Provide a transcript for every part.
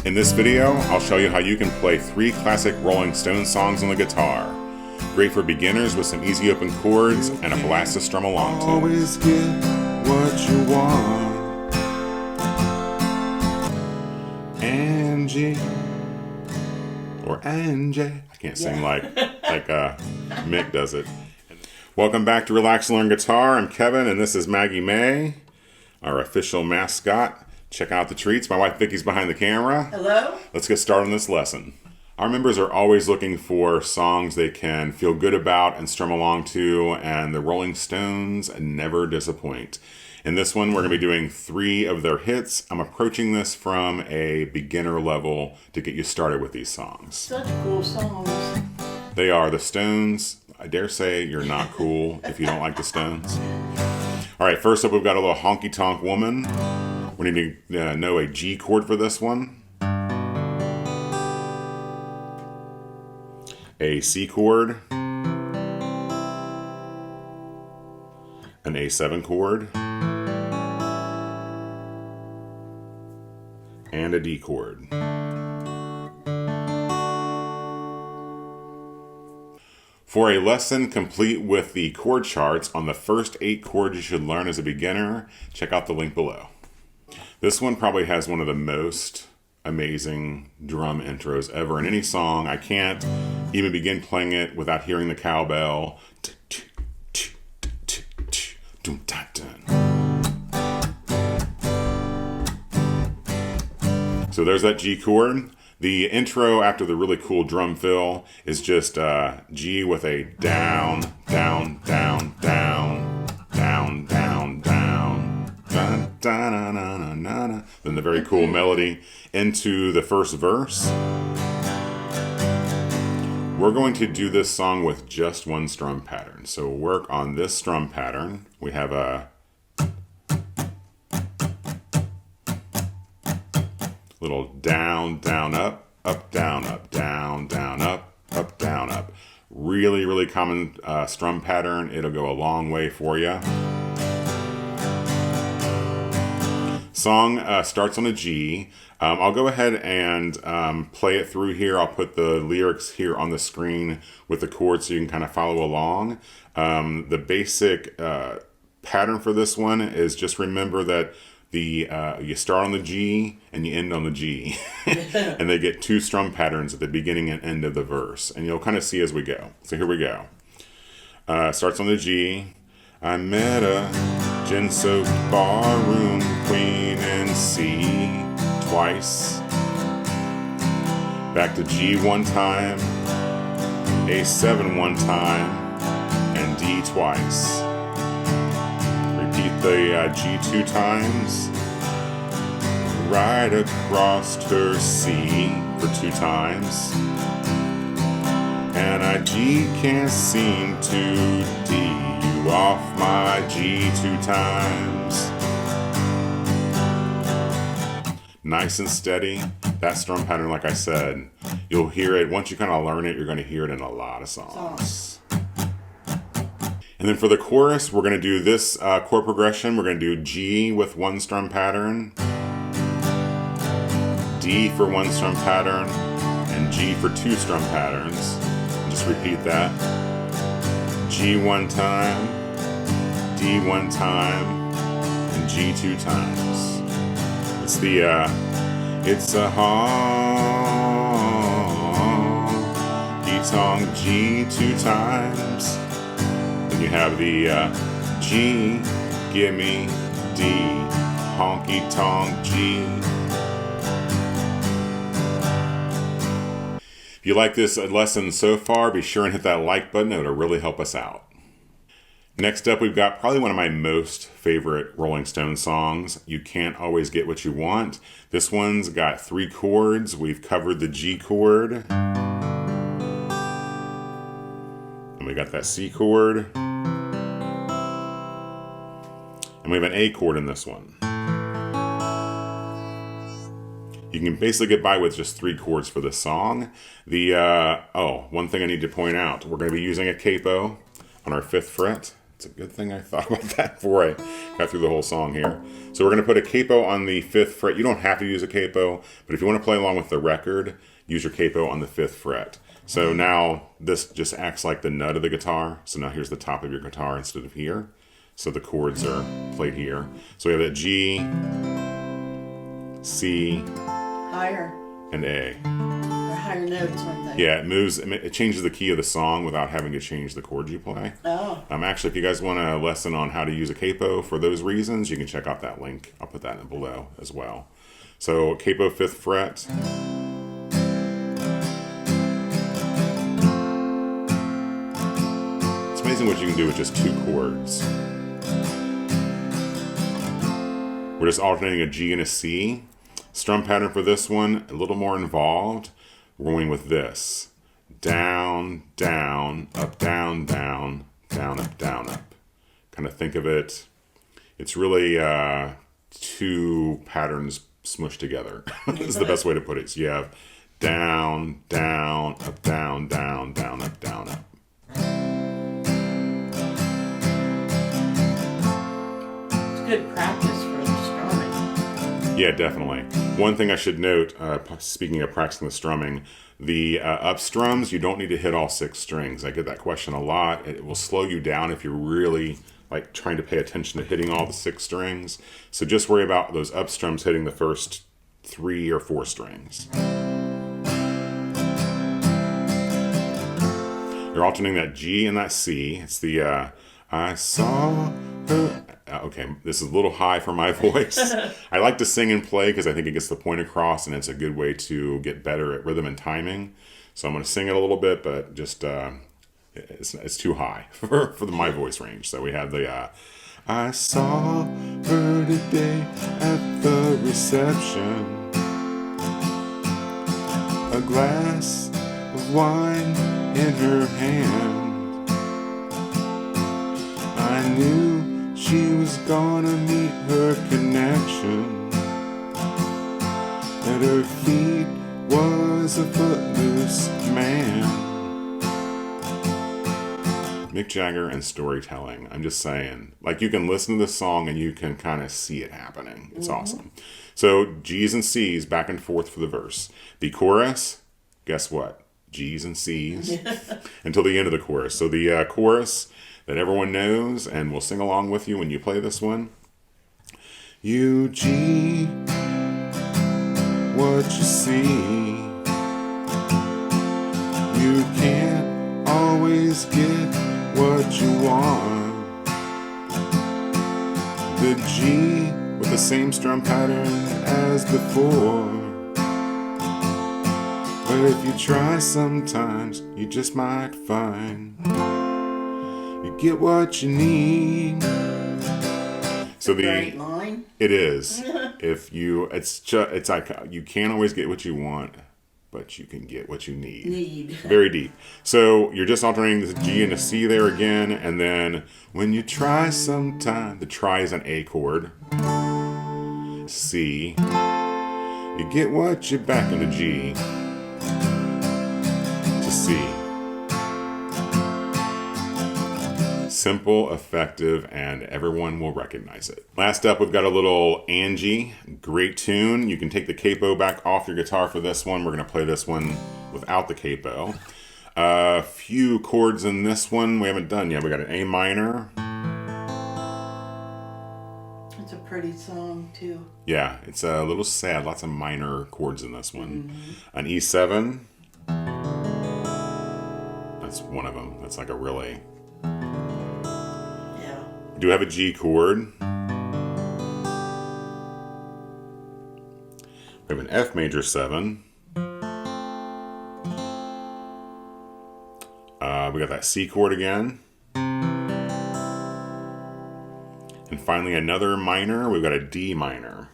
In this video, I'll show you how you can play 3 classic Rolling Stones songs on the guitar. Great for beginners with some easy open chords and a blast to strum along to. Always get what you want. Angie. Or Angie. I can't sing like Mick does it. Welcome back to Relax and Learn Guitar. I'm Kevin and this is Maggie May, our official mascot. Check out the treats. My wife Vicky's behind the camera. Hello. Let's get started on this lesson. Our members are always looking for songs they can feel good about and strum along to, and the Rolling Stones never disappoint. In this one, we're going to be doing 3 of their hits. I'm approaching this from a beginner level to get you started with these songs. Such cool songs. They are the Stones. I dare say you're not cool if you don't like the Stones. All right, first up, we've got a little Honky Tonk Woman. We need to know a G chord for this one. A C chord. An A7 chord. And a D chord. For a lesson complete with the chord charts on the first 8 chords you should learn as a beginner, check out the link below. This one probably has one of the most amazing drum intros ever in any song. I can't even begin playing it without hearing the cowbell. So there's that G chord. The intro after the really cool drum fill is just G with a down, down, down, down, down, down, down, dun, dun, dun, dun, dun, dun. Then the very cool melody into the first verse. We're going to do this song with just one strum pattern. So we'll work on this strum pattern. We have a little down, down, up, down, down, down, up, down, up. Really, really common strum pattern. It'll go a long way for you. Song starts on a G. I'll go ahead and play it through here. I'll put the lyrics here on the screen with the chords so you can kind of follow along. The basic pattern for this one is just remember that you start on the G and you end on the G. And they get 2 strum patterns at the beginning and end of the verse. And you'll kind of see as we go. So here we go. Starts on the G. I met a gin-soaked barroom queen in C twice. Back to G one time, A7 one time, and D twice. Repeat the G 2 times. Right across her C for 2 times. And I G can't seem to D you off my G 2 times. Nice and steady. That strum pattern, like I said, you'll hear it. Once you kind of learn it, you're going to hear it in a lot of songs. And then for the chorus, we're going to do this chord progression. We're going to do G with 1 strum pattern, D for 1 strum pattern, and G for 2 strum patterns. Just repeat that. G 1 time, D 1 time, and G 2 times. It's the it's a honky tonk G 2 times. Then you have the G, gimme D, honky tonk G. If you like this lesson so far, be sure and hit that like button. It'll really help us out. Next up, we've got probably one of my most favorite Rolling Stones songs, You Can't Always Get What You Want. This one's got 3 chords. We've covered the G chord. And we got that C chord. And we have an A chord in this one. You can basically get by with just 3 chords for this song. One thing I need to point out, we're going to be using a capo on our 5th fret. It's a good thing I thought about that before I got through the whole song here. So we're going to put a capo on the 5th fret. You don't have to use a capo, but if you want to play along with the record, use your capo on the 5th fret. So now this just acts like the nut of the guitar. So now here's the top of your guitar instead of here. So the chords are played here. So we have that G, C, Higher. and A. Or higher notes, aren't they? Yeah, it changes the key of the song without having to change the chords you play. Oh. Actually, if you guys want a lesson on how to use a capo for those reasons, you can check out that link. I'll put that in below as well. So capo 5th fret. It's amazing what you can do with just 2 chords. We're just alternating a G and a C. Strum pattern for this one, a little more involved. We're going with this. Down, down, up, down, down, down, up, down, up. Kind of think of it. It's really 2 patterns smushed together. Is the best way to put it. So you have down, down, up, down, down, down, up, down, up. It's good practice for the strumming. Yeah, definitely. One thing I should note, speaking of practicing the strumming, the up strums, you don't need to hit all 6 strings. I get that question a lot. It will slow you down if you're really like trying to pay attention to hitting all the 6 strings. So just worry about those up strums hitting the first 3 or 4 strings. You're alternating that G and that C. It's the I saw her. Okay, this is a little high for my voice. I like to sing and play because I think it gets the point across, and it's a good way to get better at rhythm and timing. So I'm going to sing it a little bit, but just it's too high for my voice range. So we have the I saw her today at the reception, a glass of wine in her hand. I knew she was gonna meet her connection. At her feet was a footloose man. Mick Jagger and storytelling. I'm just saying. Like, you can listen to this song and you can kind of see it happening. It's awesome. So G's and C's back and forth for the verse. The chorus, guess what? G's and C's until the end of the chorus. So the chorus that everyone knows and will sing along with you when you play this one. You G, what you see. You can't always get what you want. The G with the same strum pattern as before. But if you try sometimes, you just might find you get what you need. So Great line. it is. It's like you can't always get what you want, but you can get what you need. Very deep. So you're just alternating the G and a C there again, and then when you try sometime, the try is an A chord. C. You get what you back into G to C. Simple, effective, and everyone will recognize it. Last up, we've got a little Angie. Great tune. You can take the capo back off your guitar for this one. We're going to play this one without the capo. A few chords in this one we haven't done yet. We got an A minor. It's a pretty song, too. Yeah, it's a little sad. Lots of minor chords in this one. An E7. That's one of them. That's like a really... We do have a G chord. We have an F major 7. We got that C chord again. And finally another minor. We've got a D minor.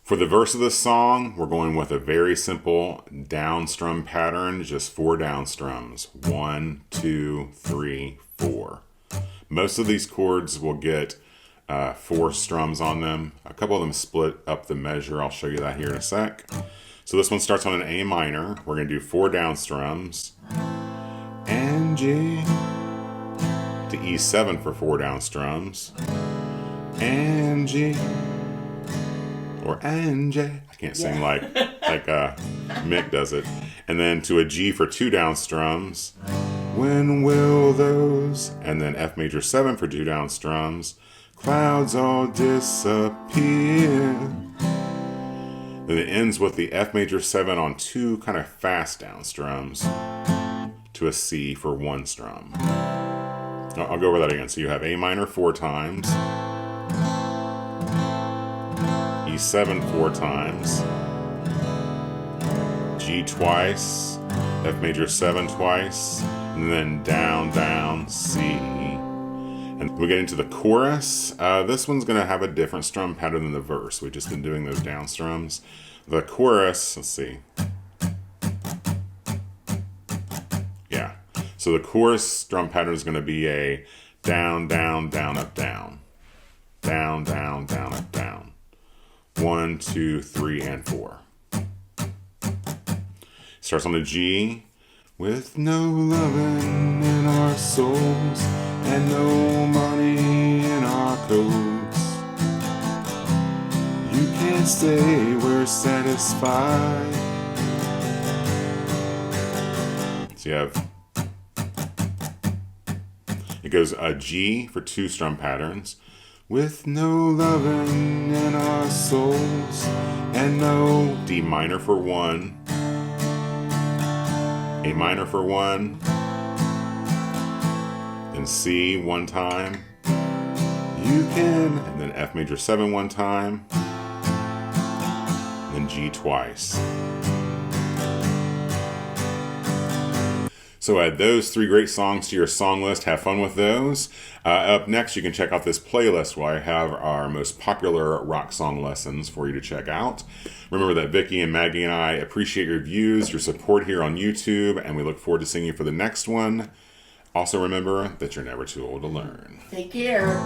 For the verse of this song, we're going with a very simple down strum pattern, just 4 down strums. 1, 2, 3, 4. Most of these chords will get 4 strums on them. A couple of them split up the measure. I'll show you that here in a sec. So this one starts on an A minor. We're going to do 4 down strums. And and G, to E7 for 4 down strums, and G, or and J. I can't sing like Mick does it. And then to a G for 2 down strums, when will those and then F major 7 for 2 down strums. clouds all disappear? Then it ends with the F major 7 on 2 kind of fast down strums to a C for 1 strum. I'll go over that again. So you have A minor 4 times, E7 4 times, G twice, F major 7 twice, and then down, down, C. And we get into the chorus. This one's going to have a different strum pattern than the verse. We've just been doing those down strums. The chorus, let's see. Yeah. So the chorus strum pattern is going to be a down, down, down, up, down. Down, down, down, up, down. 1, 2, 3, and 4. Starts on a G. With no loving in our souls and no money in our coats, you can't say we're satisfied. So you have, it goes a G for 2 strum patterns, With no loving in our souls and no D minor for 1, A minor for 1, then C 1 time, you can. and then F major 7 1 time, and then G twice. So add those 3 great songs to your song list. Have fun with those. Up next, you can check out this playlist where I have our most popular rock song lessons for you to check out. Remember that Vicky and Maggie and I appreciate your views, your support here on YouTube, and we look forward to seeing you for the next one. Also remember that you're never too old to learn. Take care.